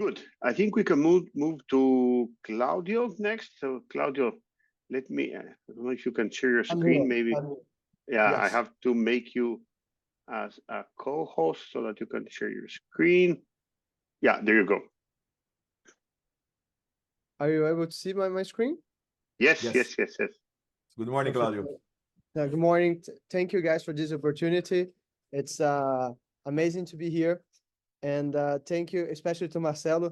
Good. I think we can move to Claudio next. So Claudio, let me. I don't know if you can share your I'm here. screen. Maybe. Yeah, I Yes. have to make you as a co-host so that you can share your screen. Yeah, there you go. Are you able to see my screen? Yes, Yes. yes, yes, yes. Good morning, Claudio. Good morning. Thank you guys for this opportunity. It's amazing to be here. And thank you, especially to Marcelo.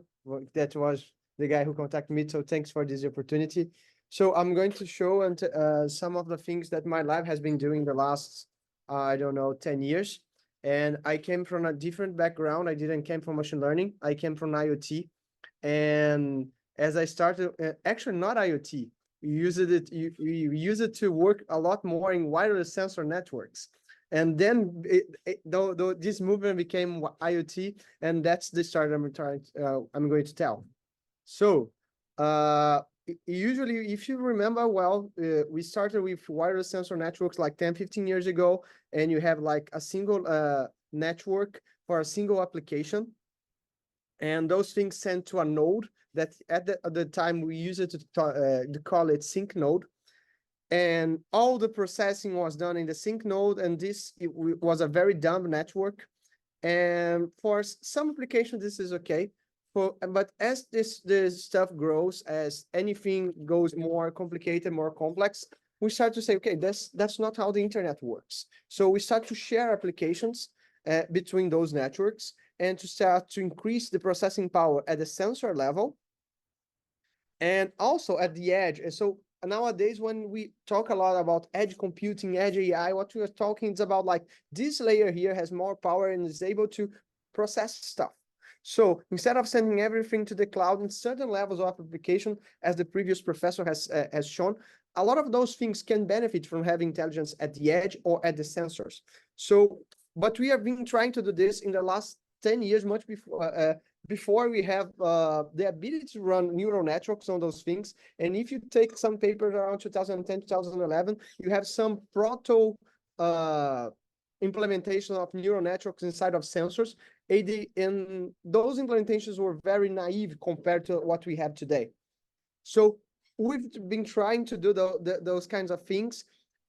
That was the guy who contacted me. So thanks for this opportunity. So I'm going to show some of the things that my lab has been doing the last, I don't know, 10 years. And I came from a different background. I didn't come from machine learning. I came from IoT. And as I started, actually not IoT, we use it to work a lot more in wireless sensor networks. And then though this movement became IoT, and that's the start I'm going to tell. So usually, if you remember well, we started with wireless sensor networks like 10, 15 years ago, and you have like a single network for a single application. And those things send to a node that at the time we use it to call it sync node. And all the processing was done in the sync node, and was a very dumb network. And for some applications, this is okay. But as this stuff grows, as anything goes more complicated, more complex, we start to say, okay, that's not how the internet works. So we start to share applications between those networks, and to start to increase the processing power at the sensor level, and also at the edge. And so nowadays, when we talk a lot about edge computing, edge AI, what we are talking is about like this layer here has more power and is able to process stuff. So instead of sending everything to the cloud in certain levels of application, as the previous professor has shown, a lot of those things can benefit from having intelligence at the edge or at the sensors. So, but we have been trying to do this in the last 10 years, much before we have the ability to run neural networks on those things. And if you take some papers around 2010, 2011, you have some proto implementation of neural networks inside of sensors. And those implementations were very naive compared to what we have today. So we've been trying to do those kinds of things.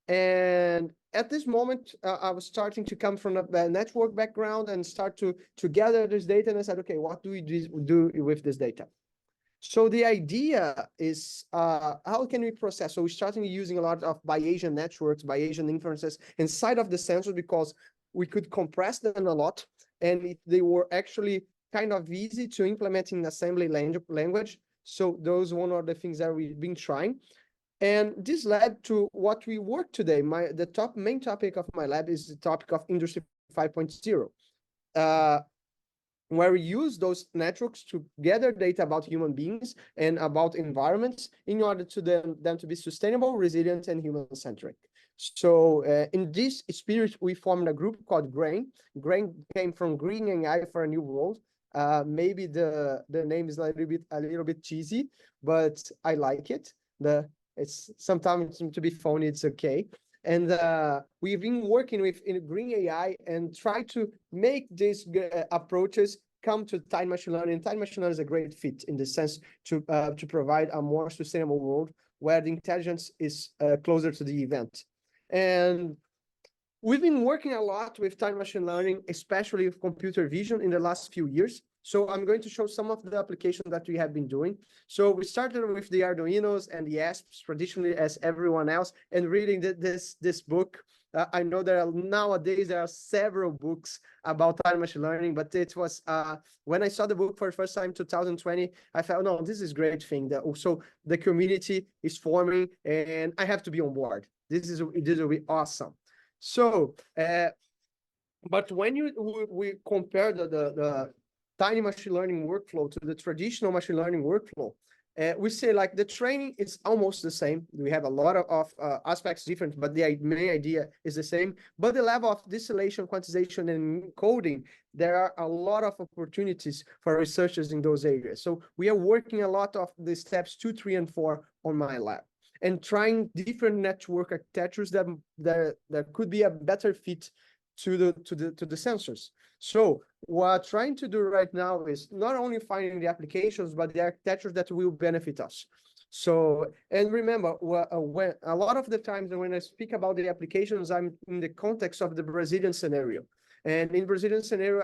And at this moment, I was starting to come from a network background and start to gather this data. And I said, okay, what do we do with this data? So the idea is, how can we process? So we started using a lot of Bayesian networks, Bayesian inferences inside of the sensors, because we could compress them a lot. And they were actually kind of easy to implement in assembly language. So those one of the things that we've been trying. And this led to what we work today. The main topic of my lab is the topic of Industry 5.0, where we use those networks to gather data about human beings and about environments in order to them to be sustainable, resilient, and human-centric. So in this spirit, we formed a group called GRAIN. GRAIN came from Green AI for a New World. Maybe the name is a little bit cheesy, but I like it. It's sometimes to be phony, it's okay. And we've been working in Green AI and try to make these approaches come to Tiny Machine Learning. Tiny Machine Learning is a great fit in the sense to provide a more sustainable world where the intelligence is closer to the event. And we've been working a lot with Tiny Machine Learning, especially with computer vision in the last few years. So I'm going to show some of the applications that we have been doing. So we started with the Arduinos and the ASPs, traditionally as everyone else, and reading this book. I know nowadays there are several books about Tiny Machine Learning, but it was when I saw the book for the first time, 2020, I felt, no, this is a great thing. So the community is forming, and I have to be on board. This will be awesome. So, but when we compare the Tiny Machine Learning workflow to the traditional machine learning workflow, we say like the training is almost the same. We have a lot of aspects different, but the main idea is the same. But the level of distillation, quantization, and coding, there are a lot of opportunities for researchers in those areas. So we are working a lot of the steps 2, 3, and 4 on my lab, and trying different network architectures that could be a better fit to the sensors. So what I'm trying to do right now is not only finding the applications, but the architectures that will benefit us. So, and remember, when a lot of the times when I speak about the applications, I'm in the context of the Brazilian scenario. And in Brazilian scenario,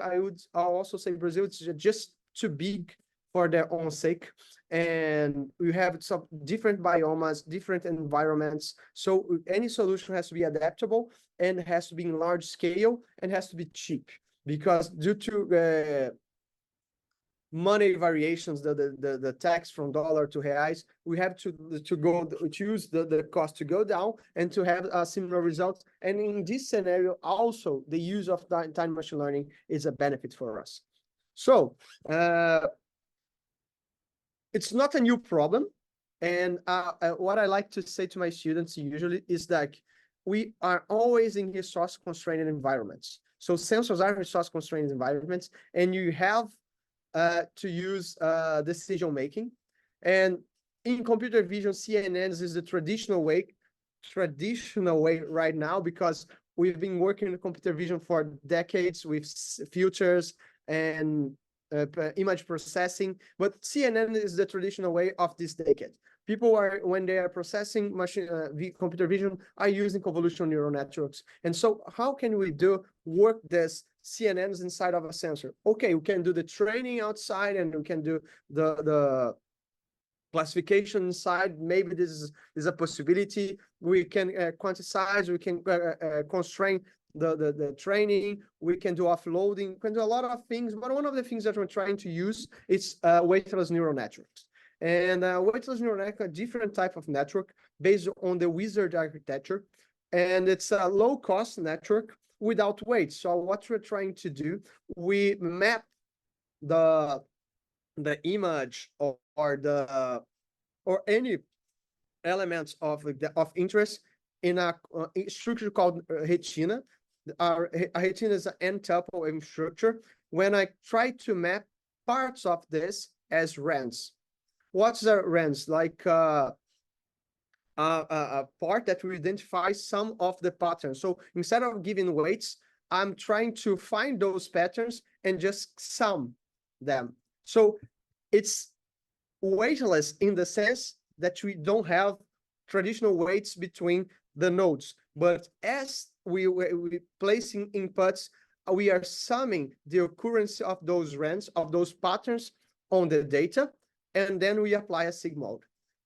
I'll also say Brazil is just too big for their own sake. And we have some different biomes, different environments. So any solution has to be adaptable and has to be in large scale and has to be cheap. Because due to money variations, the tax from dollar to reais, we have to choose the cost to go down and to have similar results. And in this scenario, also the use of time machine learning is a benefit for us. So it's not a new problem. And what I like to say to my students usually is that we are always in resource constrained environments. So sensors are resource constrained environments, and you have to use decision making. And in computer vision, CNNs is the traditional way right now, because we've been working in computer vision for decades with filters and image processing, but CNN is the traditional way of this decade. People are, when they are processing computer vision, are using convolutional neural networks. And so how can we work this CNNs inside of a sensor? Okay, we can do the training outside, and we can do the classification inside. Maybe this is a possibility. We can quantize, we can constrain the training, we can do offloading, we can do a lot of things. But one of the things that we're trying to use is weightless neural networks. And weightless neural network, a different type of network based on the wizard architecture. And it's a low-cost network without weight. So what we're trying to do, we map the image or any elements of interest in a structure called retina. A retina is an n-tuple structure. When I try to map parts of this as rands, what's a rands? Like a part that will identify some of the patterns. So instead of giving weights, I'm trying to find those patterns and just sum them. So it's weightless in the sense that we don't have traditional weights between the nodes, but as we placing inputs, we are summing the occurrence of those rands, of those patterns on the data, and then we apply a sig mode.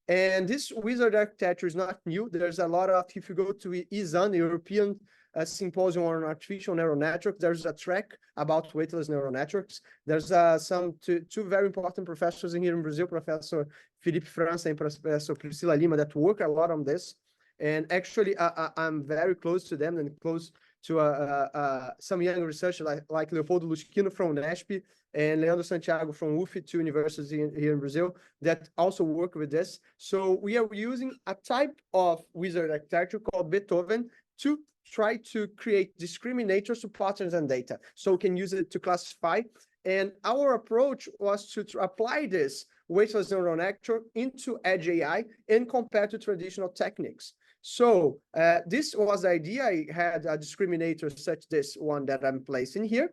And this wizard architecture is not new. There's a lot of, if you go to ESAN, the European Symposium on Artificial Neural Networks, there's a track about weightless neural networks. There's two very important professors here in Brazil, Professor Felipe França and Professor Priscila Lima, that work a lot on this. And actually, I'm very close to them and close to some young researchers like Leopoldo Luschino from NESP and Leandro Santiago from UF, two universities here in Brazil that also work with this. So we are using a type of wizard architecture called Beethoven to try to create discriminators to patterns and data. So we can use it to classify. And our approach was to apply this weightless neural network into Edge AI and compare to traditional techniques. So this was the idea. I had a discriminator such this one that I'm placing here.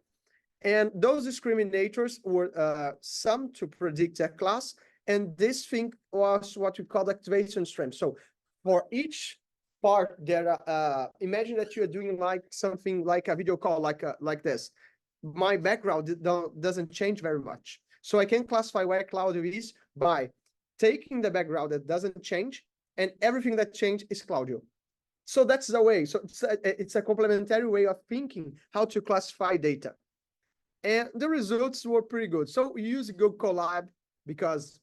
And those discriminators were summed to predict a class. And this thing was what we call activation stream. So for each part there, imagine that you're doing like something like a video call like this. My background doesn't change very much. So I can classify where Claudio is by taking the background that doesn't change, and everything that changed is Claudio. So that's the way. So it's a complementary way of thinking how to classify data. And the results were pretty good. So we use Google Colab because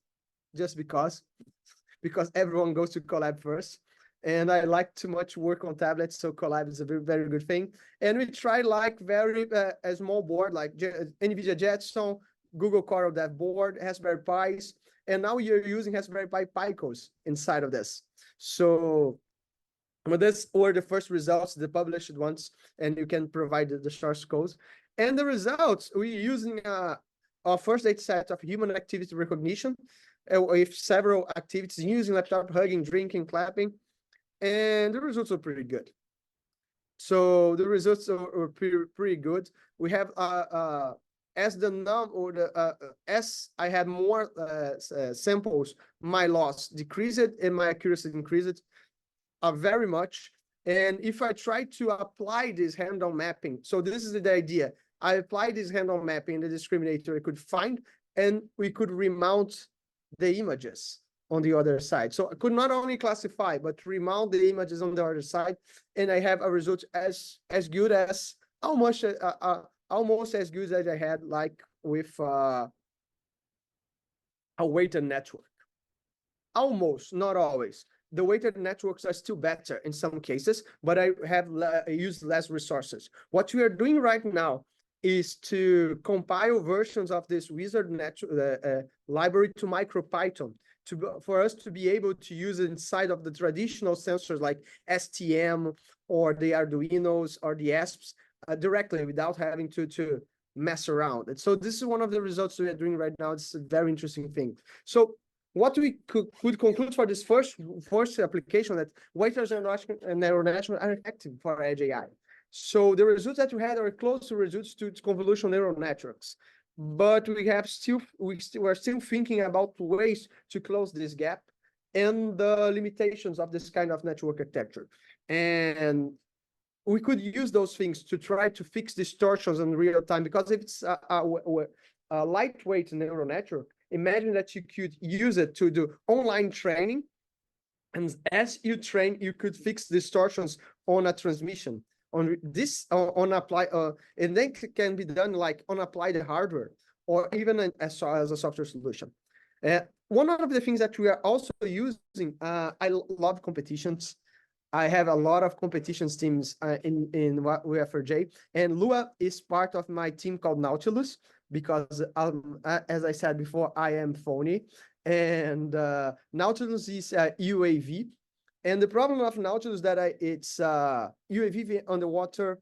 everyone goes to Colab first. And I like too much work on tablets, so Colab is a very, very good thing. And we try like very a small board, like NVIDIA Jetson, Google Coral Dev board, Raspberry Pis, and now you're using Raspberry Pi Picos inside of this. So but these were the first results, the published ones, and you can provide the source codes. And the results, we're using our first data set of human activity recognition with several activities using laptop, hugging, drinking, clapping, and the results are pretty good. So the results are pretty good. we have as the num or the as I had more samples, my loss decreased and my accuracy increased very much. And if I try to apply this hand-on mapping, so this is the idea. I apply this hand-on mapping, the discriminator I could find, and we could remount the images on the other side. So I could not only classify, but remount the images on the other side, and I have a result as good as almost as good as I had like with a weighted network. Almost, not always. The weighted networks are still better in some cases, but I have used less resources. What we are doing right now is to compile versions of this wizard library to MicroPython for us to be able to use it inside of the traditional sensors like STM or the Arduinos or the ASPs directly without having to mess around. And so this is one of the results we are doing right now. It's a very interesting thing. So what we could conclude for this first application that weighted neural networks are effective for edge AI. So the results that we had are close to results to convolutional neural networks, but we're still thinking about ways to close this gap and the limitations of this kind of network architecture. And we could use those things to try to fix distortions in real time, because if it's a lightweight neural network, imagine that you could use it to do online training, and as you train, you could fix distortions on a transmission. On this, on apply, and then can be done like on applied hardware or even as a software solution. One of the things that we are also using, I love competitions. I have a lot of competitions teams in WFRJ, and Lua is part of my team called Nautilus, because as I said before, I am phony, and Nautilus is UAV, and the problem of Nautilus is that it's UAV underwater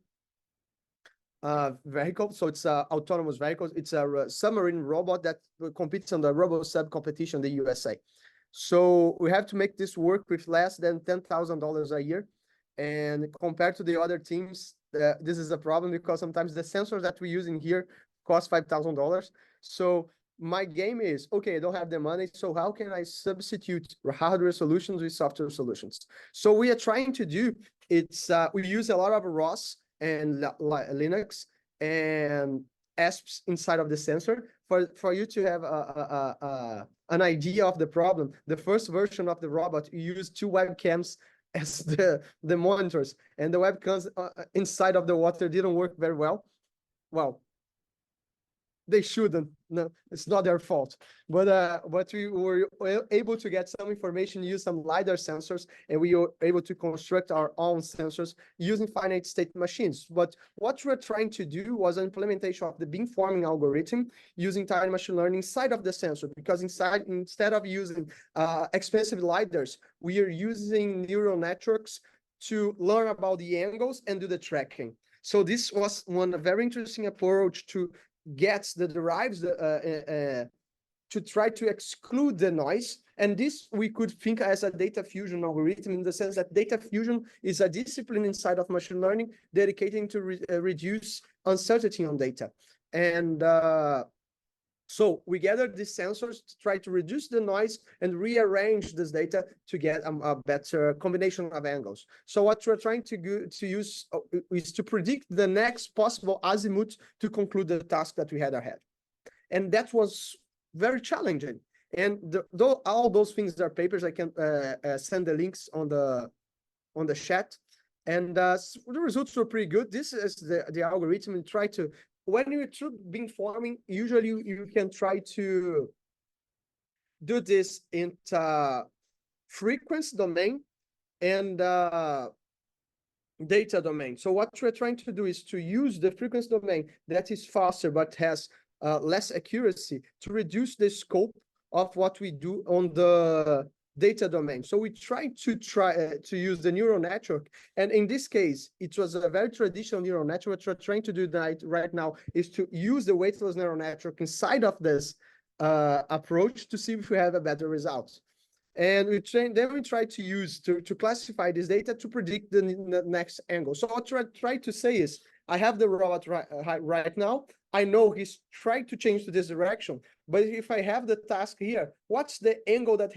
vehicle, so it's autonomous vehicles. It's a submarine robot that competes on the RoboSub competition in the USA. So we have to make this work with less than $10,000 a year, and compared to the other teams, this is a problem because sometimes the sensors that we use in here cost $5,000. So my game is, okay, I don't have the money, so how can I substitute hardware solutions with software solutions? So we are trying to do, we use a lot of ROS and Linux and ASPs inside of the sensor for you to have an idea of the problem. The first version of the robot, you use 2 webcams as the monitors, and the webcams inside of the water didn't work very well. Well, they shouldn't. No, it's not their fault. But we were able to get some information, use some LiDAR sensors, and we were able to construct our own sensors using finite state machines. But what we're trying to do was an implementation of the beamforming algorithm using tiny machine learning inside of the sensor, because instead of using expensive LiDARs, we are using neural networks to learn about the angles and do the tracking. So this was one very interesting approach to get the derives to try to exclude the noise. And this we could think as a data fusion algorithm, in the sense that data fusion is a discipline inside of machine learning dedicated to reduce uncertainty on data. And so we gathered these sensors to try to reduce the noise and rearrange this data to get a better combination of angles. So what we're trying to use is to predict the next possible azimuth to conclude the task that we had ahead. And that was very challenging. And all those things are papers. I can send the links on the chat. And the results were pretty good. This is the algorithm. We try to, when you're beamforming, usually you can try to do this in frequency domain and data domain. So what we're trying to do is to use the frequency domain that is faster but has less accuracy to reduce the scope of what we do on the data domain. So we tried to use the neural network, and in this case, it was a very traditional neural network. What we're trying to do right now is to use the weightless neural network inside of this approach to see if we have a better result. And we try to use to classify this data to predict the next angle. So what I try to say is, I have the robot right now. I know he's trying to change to this direction, but if I have the task here, what's the angle that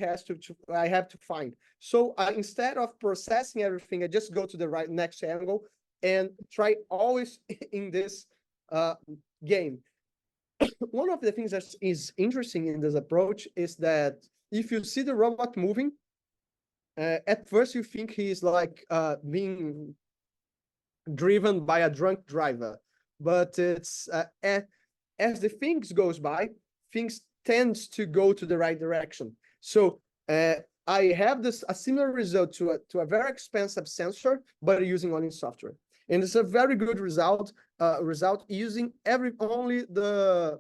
I have to find? So instead of processing everything, I just go to the next angle and try always in this game. One of the things that is interesting in this approach is that if you see the robot moving, at first you think he's like being driven by a drunk driver, but it's as the things goes by, things tends to go to the right direction. So I have a similar result to a very expensive sensor, but using only software, and it's a very good result using only the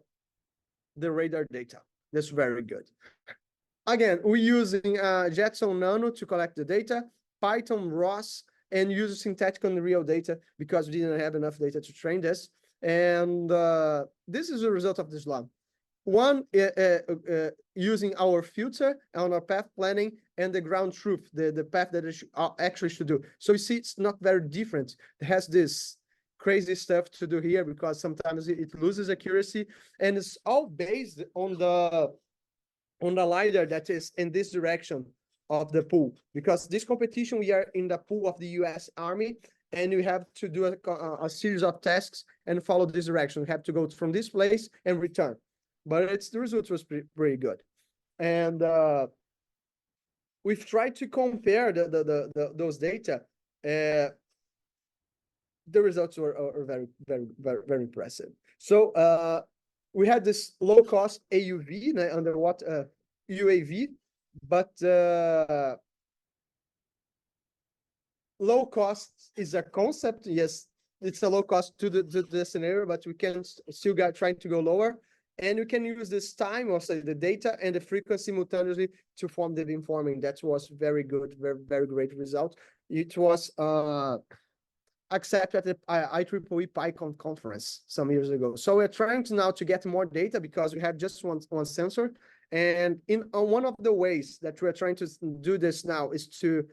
radar data. That's very good. Again, we're using Jetson Nano to collect the data, Python ROS, and use synthetic and real data because we didn't have enough data to train this. And this is the result of this lab. One, using our filter on our path planning and the ground truth, the path that it actually should do. So you see, it's not very different. It has this crazy stuff to do here because sometimes it loses accuracy, and it's all based on the LiDAR that is in this direction of the pool, because this competition, we are in the pool of the US Army, and you have to do a series of tasks and follow this direction. You have to go from this place and return, but the result was pretty good. And we've tried to compare those data. The results are very impressive. So we had this low cost AUV, underwater UAV, but low cost is a concept. Yes, it's a low cost to the scenario, but we can still trying to go lower, and we can use this time, or say the data and the frequency simultaneously to form the beamforming. That was very good, very great result. It was accepted at the IEEE PyCon conference some years ago. So we're trying now to get more data because we have just one sensor. And one of the ways that we're trying to do this now is to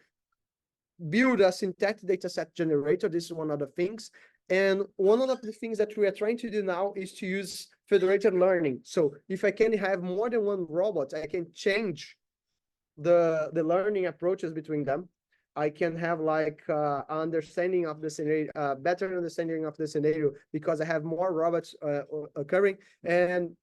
build a synthetic dataset generator. This is one of the things. And one of the things that we are trying to do now is to use federated learning. So if I can have more than one robot, I can change the learning approaches between them. I can have like understanding of the scenario, better understanding of the scenario, because I have more robots occurring. And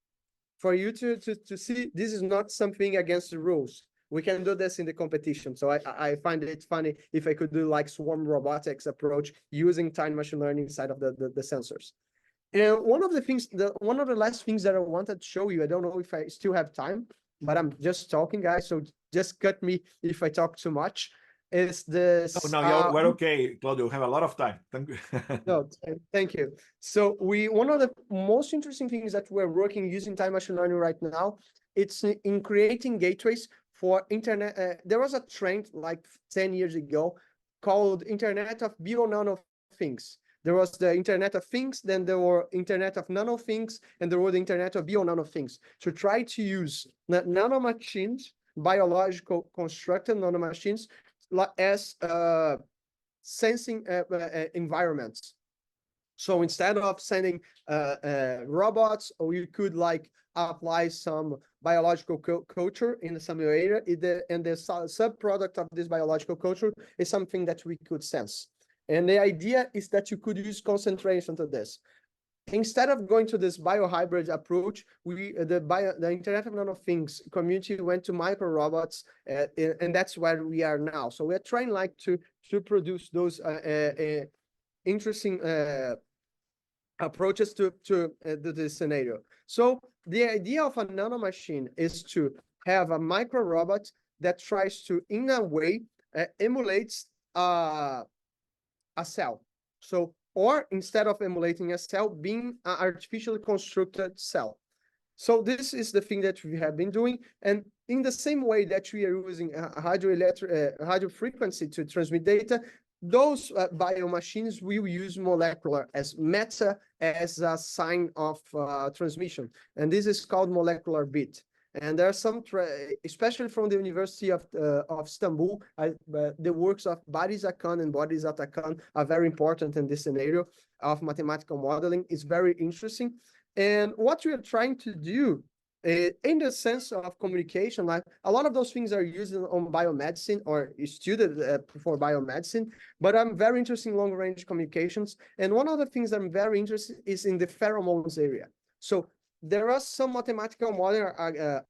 for you to see, this is not something against the rules. We can do this in the competition. So I find it funny if I could do like swarm robotics approach using tiny machine learning side of the sensors. And one of the last things that I wanted to show you, I don't know if I still have time, but I'm just talking, guys. So just cut me if I talk too much. Is this? No, we're okay, Claudio. We have a lot of time. Thank you. No, thank you. So one of the most interesting things that we're working using time machine learning right now, it's in creating gateways for internet. There was a trend like 10 years ago called Internet of Bio-Nano Things. There was the Internet of Things, then there were Internet of Nano Things, and there were the Internet of Bio-Nano Things. To try to use nano machines, biological constructed nano machines, as sensing environments. So instead of sending robots, or you could like apply some biological culture in the simulator, and the subproduct of this biological culture is something that we could sense. And the idea is that you could use concentration to this. Instead of going to this biohybrid approach, the Internet of Nano Things community went to micro robots, and that's where we are now. So we're trying like to produce those interesting approaches to this scenario. So the idea of a nano machine is to have a micro robot that tries to, in a way, emulates a cell. So, or instead of emulating a cell, being an artificially constructed cell. So this is the thing that we have been doing. And in the same way that we are using radio frequency to transmit data, those biomachines will use molecular as meta as a sign of transmission. And this is called molecular bit. And there are some, especially from the University of Istanbul, the works of Baris Akan and Boris Atakan are very important in this scenario of mathematical modeling. It's very interesting. And what we are trying to do in the sense of communication, like a lot of those things are used on biomedicine or studied for biomedicine, but I'm very interested in long-range communications. And one of the things I'm very interested is in the pheromones area. So there are some mathematical model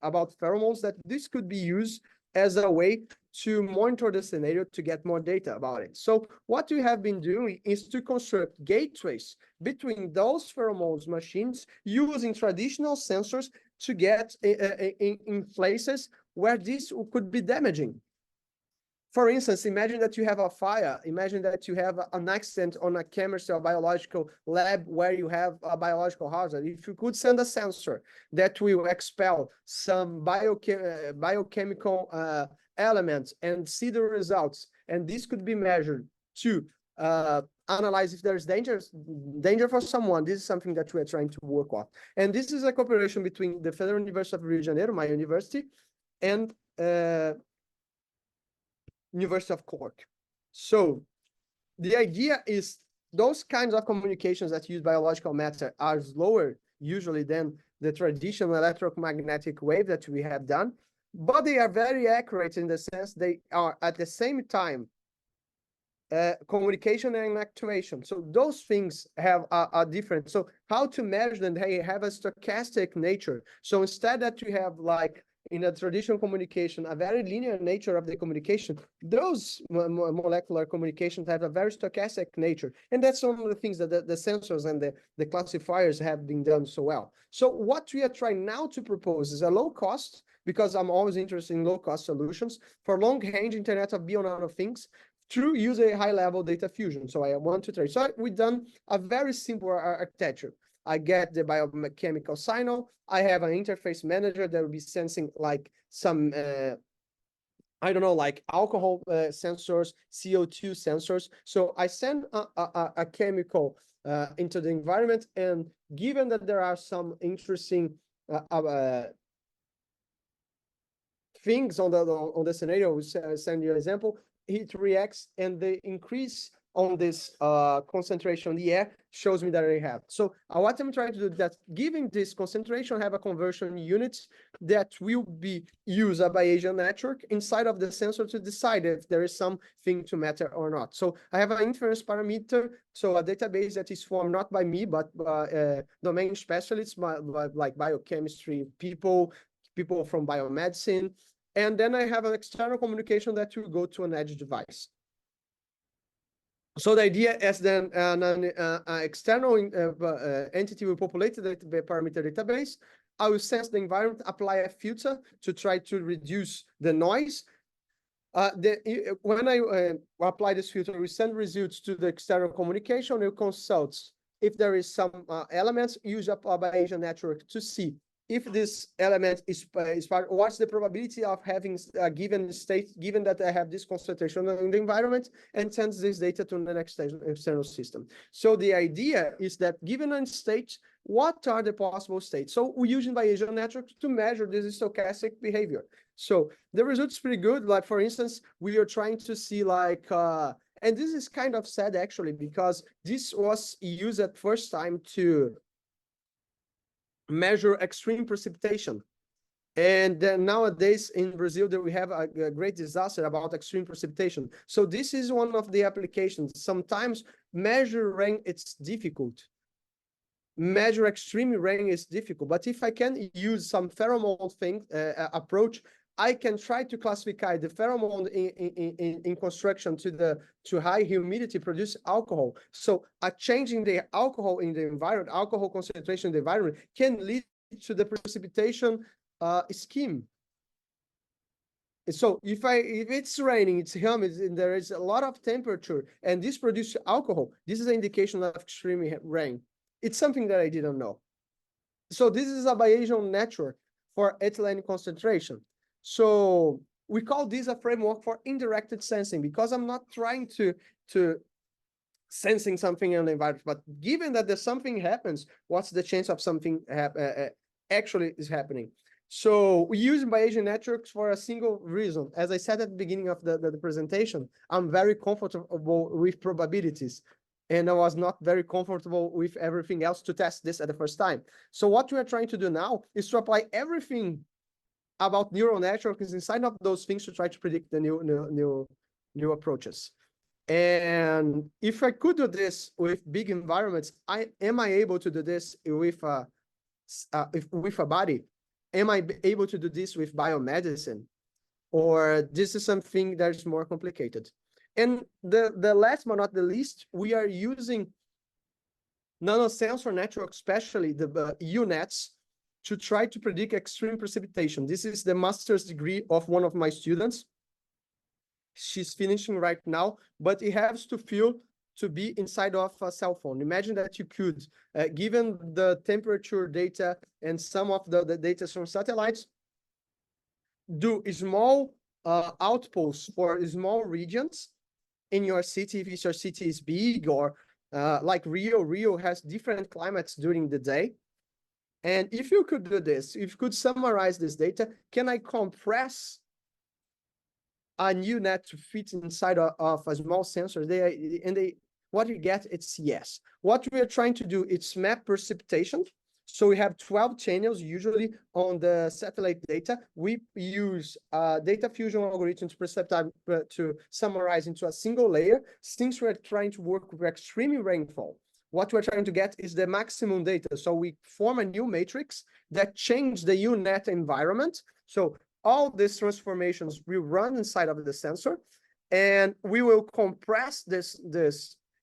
about pheromones that this could be used as a way to monitor the scenario to get more data about it. So what we have been doing is to construct gateways between those pheromones machines using traditional sensors to get in places where this could be damaging. For instance, imagine that you have a fire. Imagine that you have an accident on a chemistry or biological lab where you have a biological hazard. If you could send a sensor that will expel some biochemical elements and see the results, and this could be measured to analyze if there's danger for someone. This is something that we're trying to work on. And this is a cooperation between the Federal University of Rio de Janeiro, my university, and University of Cork. So the idea is those kinds of communications that use biological matter are slower usually than the traditional electromagnetic wave that we have done, but they are very accurate in the sense they are at the same time communication and actuation. So those things have a difference. So how to measure them? They have a stochastic nature. So instead that you have like in a traditional communication, a very linear nature of the communication, those molecular communications have a very stochastic nature. And that's one of the things that the sensors and the classifiers have been done so well. So what we are trying now to propose is a low cost, because I'm always interested in low cost solutions for long range Internet of Things through using high level data fusion. So I want to try. So we've done a very simple architecture. I get the biochemical signal. I have an interface manager that will be sensing like some, I don't know, like alcohol sensors, CO2 sensors. So I send a chemical into the environment, and given that there are some interesting things on the scenario, we send you an example, it reacts, and the increase on this concentration in the air shows me that I have. So what I'm trying to do is that giving this concentration, have a conversion unit that will be used a Bayesian network inside of the sensor to decide if there is something to matter or not. So I have an inference parameter, so a database that is formed not by me, but by domain specialists, like biochemistry people from biomedicine. And then I have an external communication that will go to an edge device. So the idea is then an external entity will populate the parameter database. I will sense the environment, apply a filter to try to reduce the noise. When I apply this filter, we send results to the external communication. We consult if there is some elements, use up a Bayesian network to see if this element is part, what's the probability of having a given state, given that I have this concentration in the environment, and sends this data to the next external system. So the idea is that given a state, what are the possible states? So we're using Bayesian networks to measure this stochastic behavior. So the results pretty good. Like for instance, we are trying to see like, and this is kind of sad actually, because this was used at first time to measure extreme precipitation. And then nowadays in Brazil, that we have a great disaster about extreme precipitation. So this is one of the applications. Sometimes measure rain, it's difficult. Measure extreme rain is difficult. But if I can use some pheromone approach, I can try to classify the pheromone in construction to high humidity produce alcohol. So a change in the alcohol in the environment, alcohol concentration in the environment, can lead to the precipitation scheme. So if it's raining, it's humid, and there is a lot of temperature, and this produces alcohol, this is an indication of extreme rain. It's something that I didn't know. So this is a Bayesian network for ethylene concentration. So we call this a framework for indirected sensing, because I'm not trying to sensing something in the environment, but given that there's something happens, what's the chance of something actually is happening? So we use Bayesian networks for a single reason. As I said at the beginning of the presentation, I'm very comfortable with probabilities. And I was not very comfortable with everything else to test this at the first time. So what we are trying to do now is to apply everything about neural networks inside of those things to try to predict the new approaches. And if I could do this with big environments, am I able to do this with a body? Am I able to do this with biomedicine? Or this is something that is more complicated? And the last but not the least, we are using nanosensor networks, especially the UNets, to try to predict extreme precipitation. This is the master's degree of one of my students. She's finishing right now, but it has to feel to be inside of a cell phone. Imagine that you could, given the temperature data and some of the data from satellites, do small outposts for small regions in your city, if your city is big, or like Rio has different climates during the day. And if you could do this, if you could summarize this data, can I compress a new net to fit inside of a small sensor? What you get, it's yes. What we are trying to do, it's map precipitation. So we have 12 channels usually on the satellite data. We use data fusion algorithms to summarize into a single layer. Since we're trying to work with extreme rainfall, what we're trying to get is the maximum data. So we form a new matrix that change the UNet environment. So all these transformations will run inside of the sensor, and we will compress this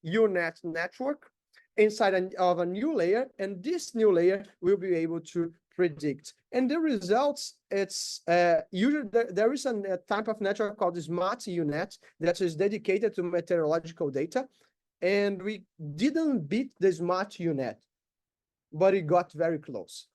UNet network inside of a new layer, and this new layer will be able to predict. And the results, it's usually there is a type of network called Smart UNet that is dedicated to meteorological data, and we didn't beat the Smart UNet, but it got very close.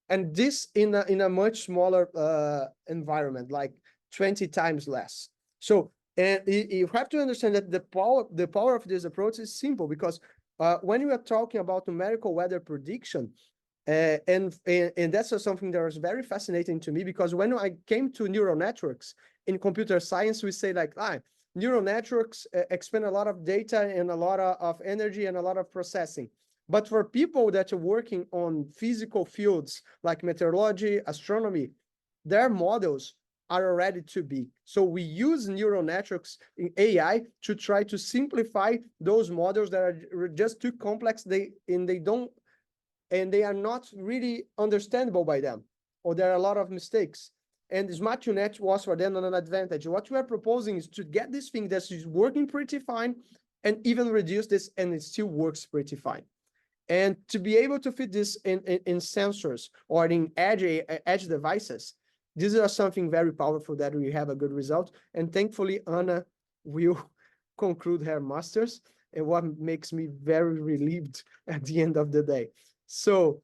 And this in a much smaller environment, like 20 times less. So and you have to understand that the power of this approach is simple, because when we are talking about numerical weather prediction, and that's something that was very fascinating to me, because when I came to neural networks in computer science, we say like, neural networks expend a lot of data and a lot of energy and a lot of processing. But for people that are working on physical fields like meteorology, astronomy, their models are already too big. So we use neural networks in AI to try to simplify those models that are just too complex. They are not really understandable by them, or there are a lot of mistakes. And Smart UNet was for them an advantage. What we are proposing is to get this thing that is working pretty fine and even reduce this, and it still works pretty fine. And to be able to fit this in sensors or in edge devices, these are something very powerful that we have a good result. And thankfully, Anna will conclude her master's, and what makes me very relieved at the end of the day. So,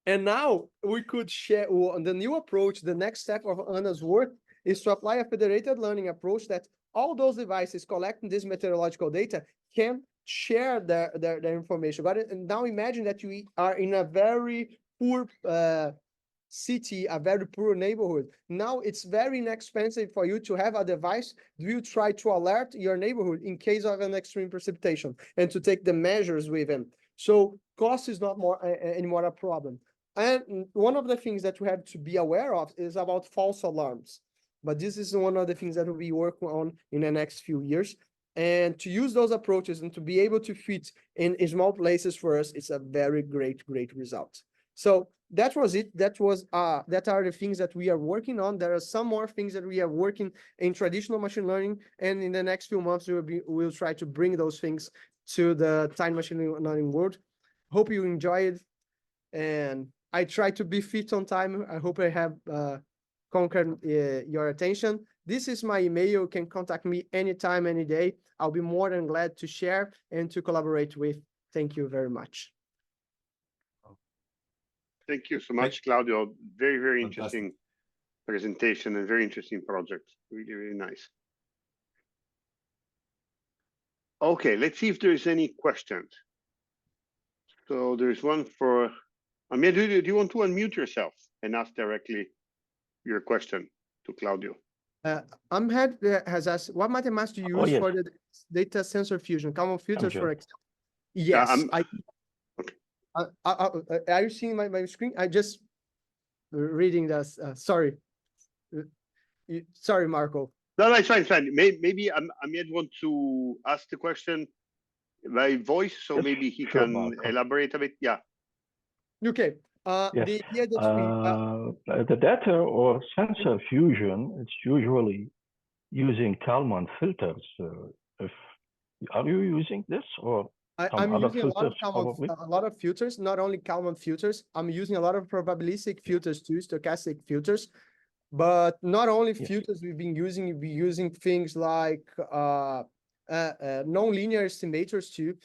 and now we could share the new approach. The next step of Anna's work is to apply a federated learning approach that all those devices collecting this meteorological data can share their information. But now imagine that you are in a very poor city, a very poor neighborhood. Now it's very inexpensive for you to have a device that will try to alert your neighborhood in case of an extreme precipitation and to take the measures with them. So cost is not anymore a problem. And one of the things that we have to be aware of is about false alarms. But this is one of the things that we'll be working on in the next few years. And to use those approaches and to be able to fit in small places for us, it's a very great result. So that was it. That are the things that we are working on. There are some more things that we are working in traditional machine learning, and in the next few months we'll try to bring those things to the tiny machine learning world. Hope you enjoyed, and I try to be fit on time. I hope I have conquered your attention. This is my email. You can contact me anytime, any day. I'll be more than glad to share and to collaborate with. Thank you very much. Thank you so much, Claudio. Very Fantastic. interesting presentation and very interesting project. Really nice. Okay, let's see if there's any questions. So there's one for Amir. Do you want to unmute yourself? and ask directly your question to Claudio. Amhed has asked, what mathematics do you use for the data sensor fusion? Common filters, for example. Yes, okay. Are you seeing my screen? I just reading this. Sorry. Sorry, Marco. No, it's fine, it's fine. Maybe Ahmed want to ask the question by voice, so yes, maybe he sure, can Marco. elaborate a bit. Yeah. Yes. The idea that the data or sensor fusion, it's usually using Kalman filters. Are you using this or I'm other using filters, a lot of filters, not only Kalman filters. I'm using a lot of probabilistic filters too, stochastic filters. But not only filters we've been using things like nonlinear estimators too.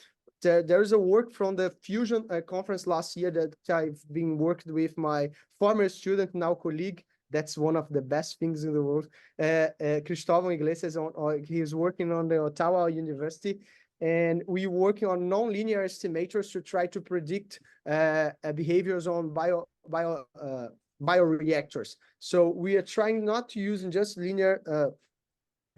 There's a work from the Fusion conference last year that I've been working with my former student, now colleague. That's one of the best things in the world. Cristóvão Iglesias, he's working on the Ottawa University. And we're working on nonlinear estimators to try to predict behaviors on bioreactors. So we are trying not to use just linear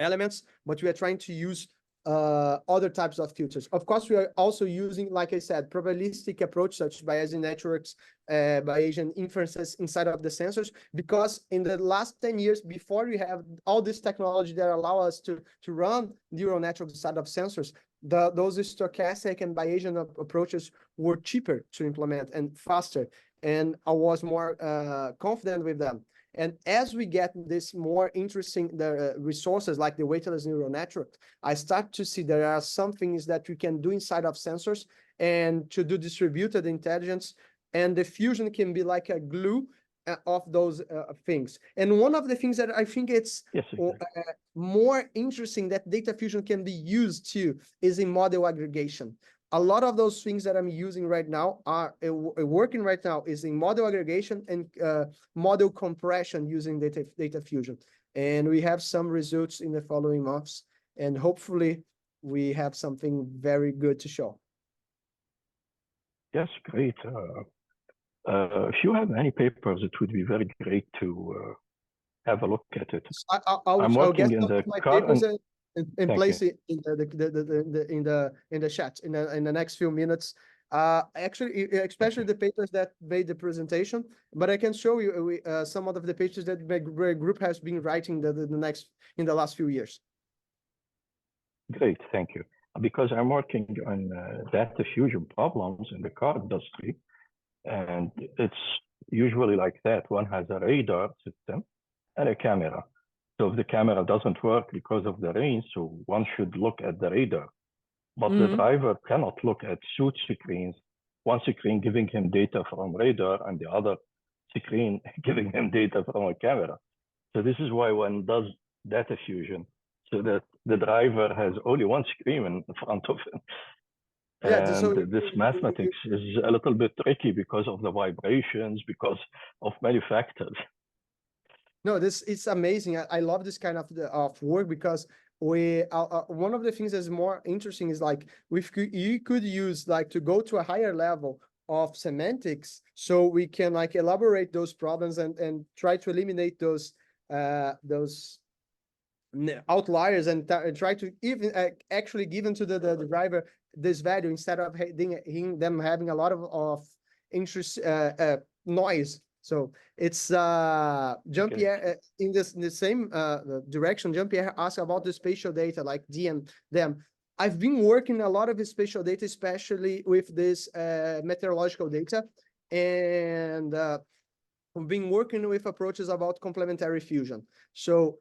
elements, but we are trying to use other types of filters. Of course, we are also using, like I said, probabilistic approach such as Bayesian networks, Bayesian inferences inside of the sensors, because in the last 10 years, before we have all this technology that allow us to run neural networks inside of sensors, those stochastic and Bayesian approaches were cheaper to implement and faster. And I was more confident with them. And as we get this more interesting resources like the weightless neural network, I start to see there are some things that we can do inside of sensors and to do distributed intelligence. And the fusion can be like a glue of those things. And one of the things that I think it's more interesting that data fusion can be used to is in model aggregation. A lot of those things that I'm using right now are working right now is in model aggregation and model compression using data fusion. And we have some results in the following months. And hopefully we have something very good to show. Yes, great. If you have any papers, it would be very great to have a look at it. I'm working in the current... And place it in the chat in the next few minutes. Actually, especially the papers that made the presentation. But I can show you some of the papers that my group has been writing in the last few years. Great, thank you. Because I'm working on data fusion problems in the car industry, and it's usually like that. One has a radar system and a camera. So if the camera doesn't work because of the rain, so one should look at the radar. But the driver cannot look at two screens, one screen giving him data from radar and the other screen giving him data from a camera. So this is why one does data fusion, so that the driver has only one screen in front of him. And this mathematics is a little bit tricky because of the vibrations, because of many factors. No, it's amazing. I love this kind of work because one of the things that's more interesting is like you could use like to go to a higher level of semantics, so we can like elaborate those problems and try to eliminate those outliers and try to even actually give into the driver this value instead of them having a lot of interest noise. So it's Jean-Pierre in the same direction. Jean-Pierre asked about the spatial data like D and them. I've been working a lot of the spatial data, especially with this meteorological data, and we've been working with approaches about complementary fusion. So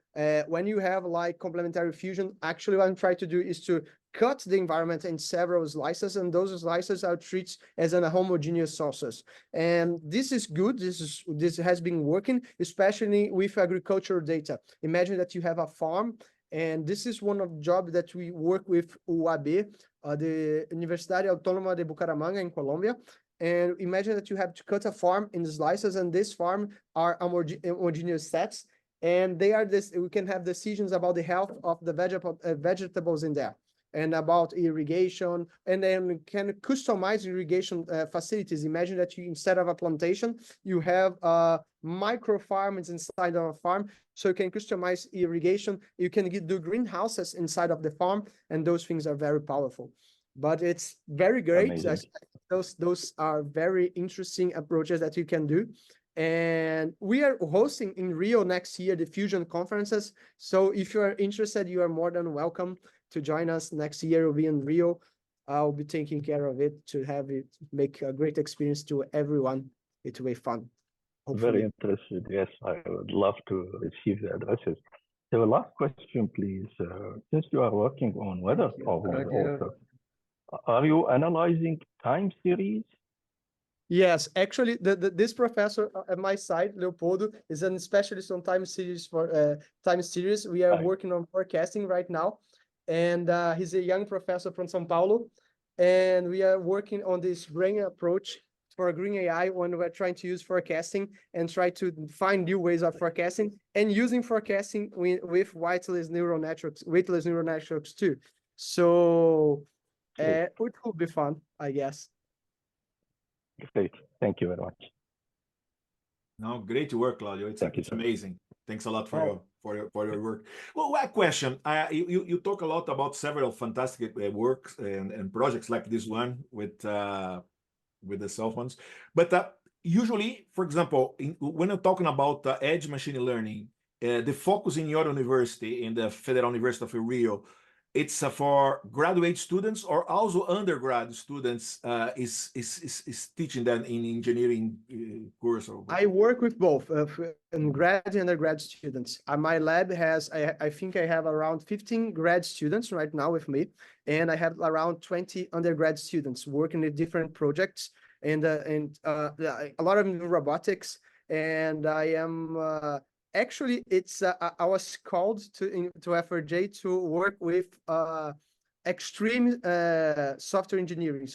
when you have like complementary fusion, actually what I'm trying to do is to cut the environment in several slices, and those slices are treated as a homogeneous sources. And this is good. This has been working, especially with agricultural data. Imagine that you have a farm, and this is one of the jobs that we work with UAB, the Universidade Autônoma de Bucaramanga in Colombia. And imagine that you have to cut a farm in slices, and this farm are homogeneous sets, and they are this. We can have decisions about the health of the vegetables in there. and about irrigation, and then can customize irrigation facilities. Imagine that you, instead of a plantation, you have micro farms inside of a farm, so you can customize irrigation. You can do greenhouses inside of the farm, and those things are very powerful. But it's very great. Amazing. Those are very interesting approaches that you can do. And we are hosting in Rio next year the Fusion conferences. So if you are interested, you are more than welcome to join us next year. We'll be in Rio. I'll be taking care of it to have it make a great experience to everyone. It will be fun. Hopefully. Very interested. Yes, I would love to receive the addresses. So last question, please. Since you are working on weather problems also, are you analyzing time series? Yes, actually, this professor at my side, Leopoldo, is an specialist on time series for time series. We are working on forecasting right now, and he's a young professor from São Paulo, and we are working on this brain approach for green AI when we're trying to use forecasting and try to find new ways of forecasting and using forecasting with weightless neural networks too. So it will be fun, I guess. Great. Thank you very much. No, great work, Claudio. It's amazing. Thanks a lot for your work. Well, one question. You talk a lot about several fantastic works and projects like this one with the cell phones. But usually, for example, when you're talking about edge machine learning, the focus in your university, in the Federal University of Rio, it's for graduate students or also undergrad students is teaching them in engineering course? Or I work with both grad and undergrad students. My lab has, I think I have around 15 grad students right now with me, and I have around 20 undergrad students working in different projects and a lot of robotics. And I am actually, I was called to FRJ to work with extreme software engineering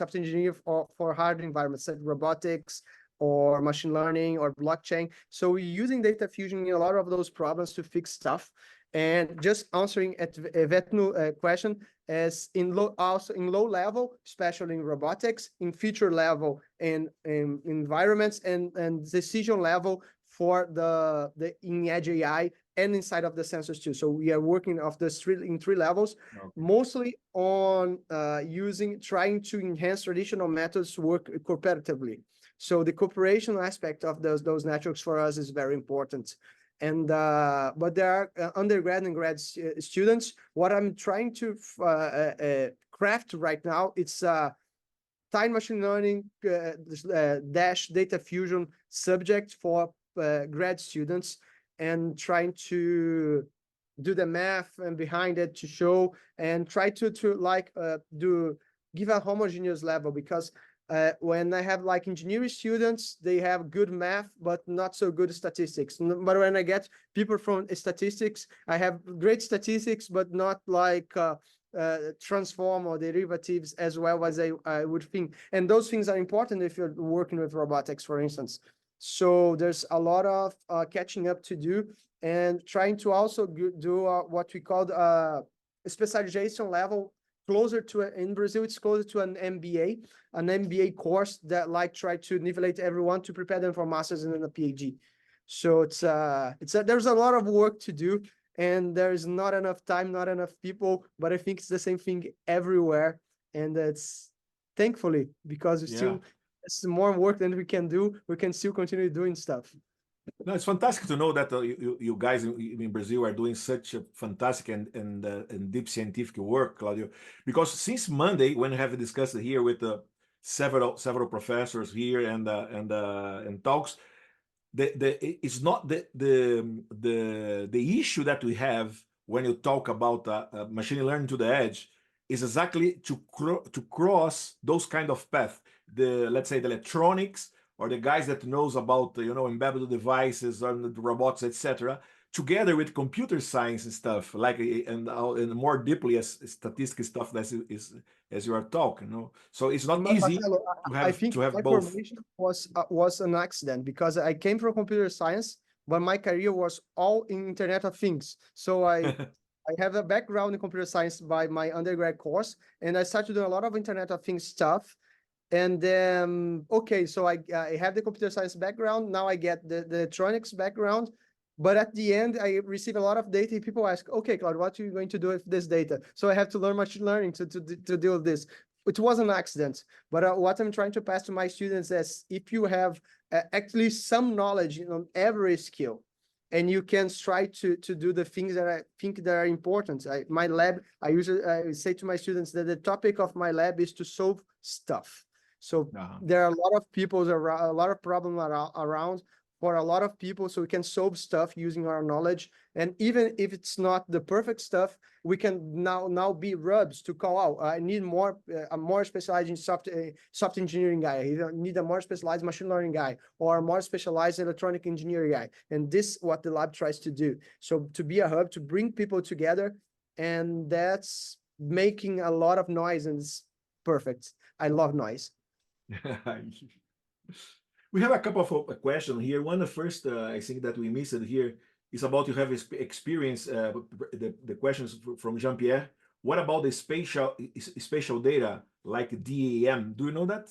for hard environments like robotics or machine learning or blockchain. So we're using data fusion in a lot of those problems to fix stuff. And just answering at Vetnu question, as also in low level, especially in robotics, in feature level and in environments and decision level for the in edge AI and inside of the sensors too. So we are working in three levels, mostly on trying to enhance traditional methods to work cooperatively. So the cooperation aspect of those networks for us is very important. And but there are undergrad and grad students. What I'm trying to craft right now, it's time machine learning dash data fusion subject for grad students, and trying to do the math and behind it to show and try to give a homogeneous level, because when I have like engineering students, they have good math, but not so good statistics. But when I get people from statistics, I have great statistics, but not like transform or derivatives as well as I would think. And those things are important if you're working with robotics, for instance. So there's a lot of catching up to do, and trying to also do what we call a specialization level closer to in Brazil, it's closer to an MBA course that try to nivellate everyone to prepare them for masters and then a PhD. So there's a lot of work to do, and there's not enough time, not enough people, but I think it's the same thing everywhere. And it's thankfully, because it's more work than we can do, we can still continue doing stuff. No, it's fantastic to know that you guys in Brazil are doing such a fantastic and deep scientific work, Claudio. Because since Monday, when we have discussed here with several professors here and talks, it's not the issue that we have when you talk about machine learning to the edge is exactly to cross those kind of path. Let's say the electronics, or the guys that knows about embedded devices and the robots, etc., together with computer science and stuff, and more deeply as statistical stuff as you are talking. So it's not easy Marcelo, to have both. Formation was an accident, because I came from computer science, but my career was all in Internet of Things. So I I have a background in computer science by my undergrad course, and I started doing a lot of Internet of Things stuff. And okay, so I have the computer science background. Now I get the electronics background. But at the end, I receive a lot of data. People ask, okay, Claudio, what are you going to do with this data? So I have to learn machine learning to deal with this. It was an accident. But what I'm trying to pass to my students is if you have actually some knowledge on every skill, and you can try to do the things that I think that are important. My lab, I usually say to my students that the topic of my lab is to solve stuff. So there are a lot of people around, a lot of problems around for a lot of people. So we can solve stuff using our knowledge. And even if it's not the perfect stuff, we can now be rubs to call out. I need more, a more specialized in soft engineering guy. I need a more specialized machine learning guy or a more specialized electronic engineering guy. And this is what the lab tries to do. So to be a hub, to bring people together, and that's making a lot of noise, and it's perfect. I love noise. We have a couple of questions here. One, the first, I think that we missed it here, is about you have experience, the questions from Jean-Pierre. What about the spatial data like DAM? Do you know that?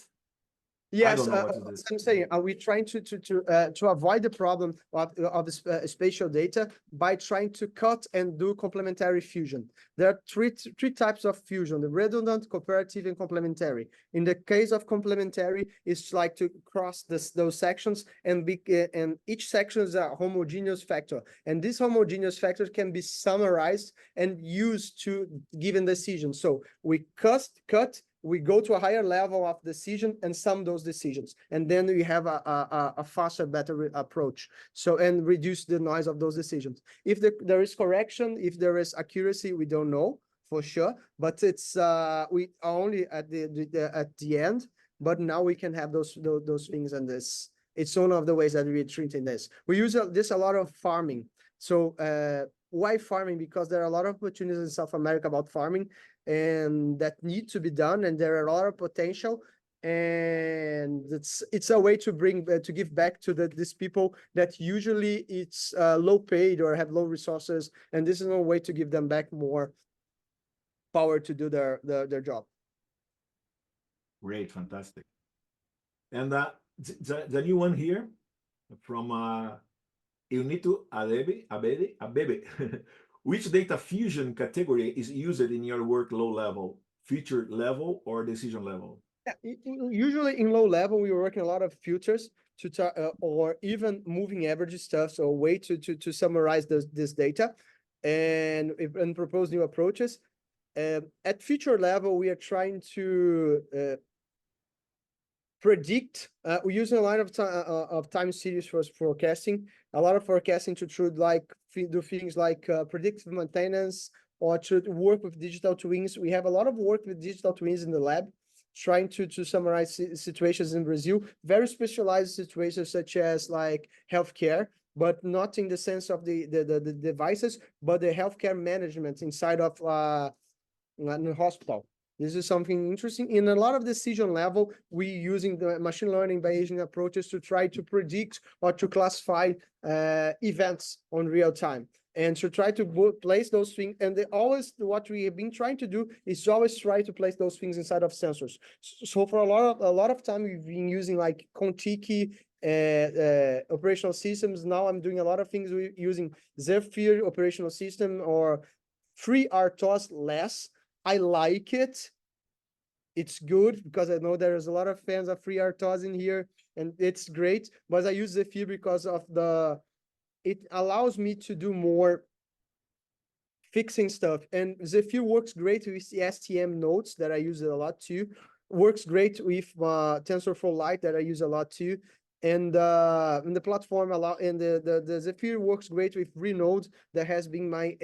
Yes, I'm saying, are we trying to avoid the problem of spatial data by trying to cut and do complementary fusion? There are three types of fusion: the redundant, cooperative, and complementary. In the case of complementary, it's like to cross those sections, and each section is a homogeneous factor, and this homogeneous factor can be summarized and used to give a decision. So we cut. We go to a higher level of decision and sum those decisions. And then we have a faster, better approach. So, and reduce the noise of those decisions. If there is correction, if there is accuracy, we don't know for sure, but it's we are only at the end, but now we can have those things, and this, it's one of the ways that we're treating this. We use this a lot of farming. So why farming? Because there are a lot of opportunities in South America about farming, and that need to be done, and there are a lot of potential, and it's a way to bring to give back to these people that usually it's low paid or have low resources, and this is a way to give them back more power to do their job. Great, fantastic. And the new one here from Eunito Abebe. Which data fusion category is used in your work low level, feature level, or decision level? Yeah, usually in low level, we were working a lot of filters or even moving average stuff. So a way to summarize this data and propose new approaches. At feature level, we are trying to predict. We're using a lot of time series for forecasting, a lot of forecasting to do things like predictive maintenance, or to work with digital twins. We have a lot of work with digital twins in the lab, trying to summarize situations in Brazil, very specialized situations such as like healthcare, but not in the sense of the devices, but the healthcare management inside of a hospital. This is something interesting. In a lot of decision level, we using the machine learning Bayesian approaches to try to predict or to classify events on real time, and to try to place those things. And what we have been trying to do is always try to place those things inside of sensors. So for a lot of time, we've been using like Contiki operational systems. Now I'm doing a lot of things using Zephyr operational system or FreeRTOS less. I like it. It's good because I know there's a lot of fans of FreeRTOS in here, and it's great. But I use Zephyr because of it allows me to do more fixing stuff. And Zephyr works great with the STM nodes that I use it a lot too. Works great with TensorFlow Lite that I use a lot too. And the platform the Zephyr works great with Renode that has been my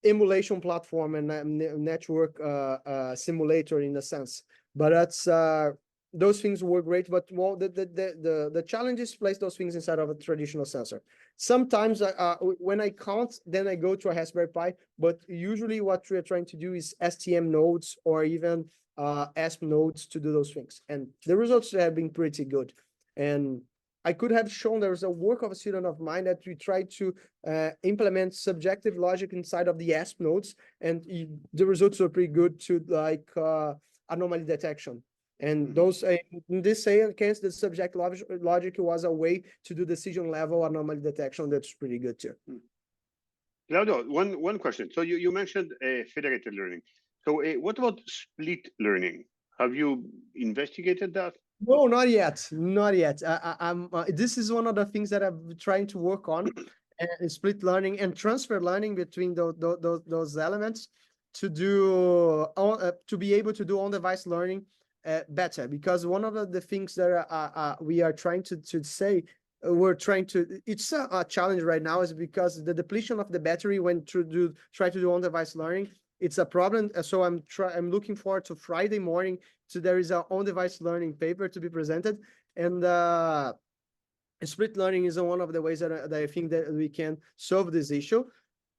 emulation platform and network simulator in a sense. But that's those things work great. But well, the challenge is to place those things inside of a traditional sensor. Sometimes when I can't, then I go to a Raspberry Pi. But usually what we're trying to do is STM nodes or even ASP nodes to do those things, and the results have been pretty good. And I could have shown there was a work of a student of mine that we tried to implement subjective logic inside of the ASP nodes, and the results were pretty good to like anomaly detection. And those in this case, the subject logic was a way to do decision level anomaly detection. That's pretty good too. Claudio, one question. So you mentioned federated learning. So what about split learning? Have you investigated that? No, not yet. Not yet. This is one of the things that I'm trying to work on, split learning and transfer learning between those elements to do to be able to do on-device learning better. Because one of the things that we are trying to say, it's a challenge right now, is because the depletion of the battery when try to do on-device learning, it's a problem. So I'm looking forward to Friday morning. So there is a on-device learning paper to be presented, and split learning is one of the ways that I think that we can solve this issue.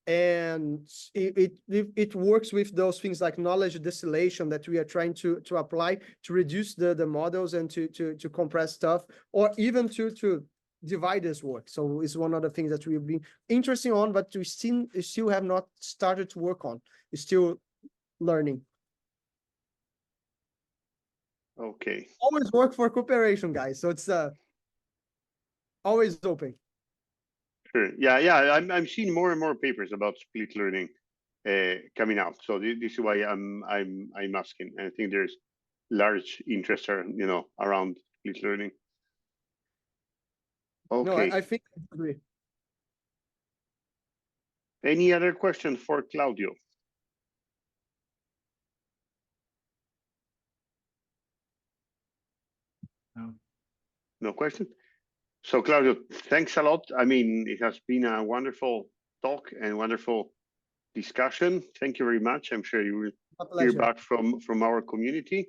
And it works with those things like knowledge distillation that we are trying to apply to reduce the models and to compress stuff, or even to divide this work. So it's one of the things that we've been interested on, but we still have not started to work on. We're still learning. Okay. Always work for cooperation, guys. So it's always open. Sure. Yeah. I'm seeing more and more papers about split learning coming out. So this is why I'm asking. I think there's large interest, around split learning. Okay. No, I think I agree. Any other questions for Claudio? No. No question? So Claudio, thanks a lot. I mean, it has been a wonderful talk and wonderful discussion. Thank you very much. I'm sure you will hear back from our community.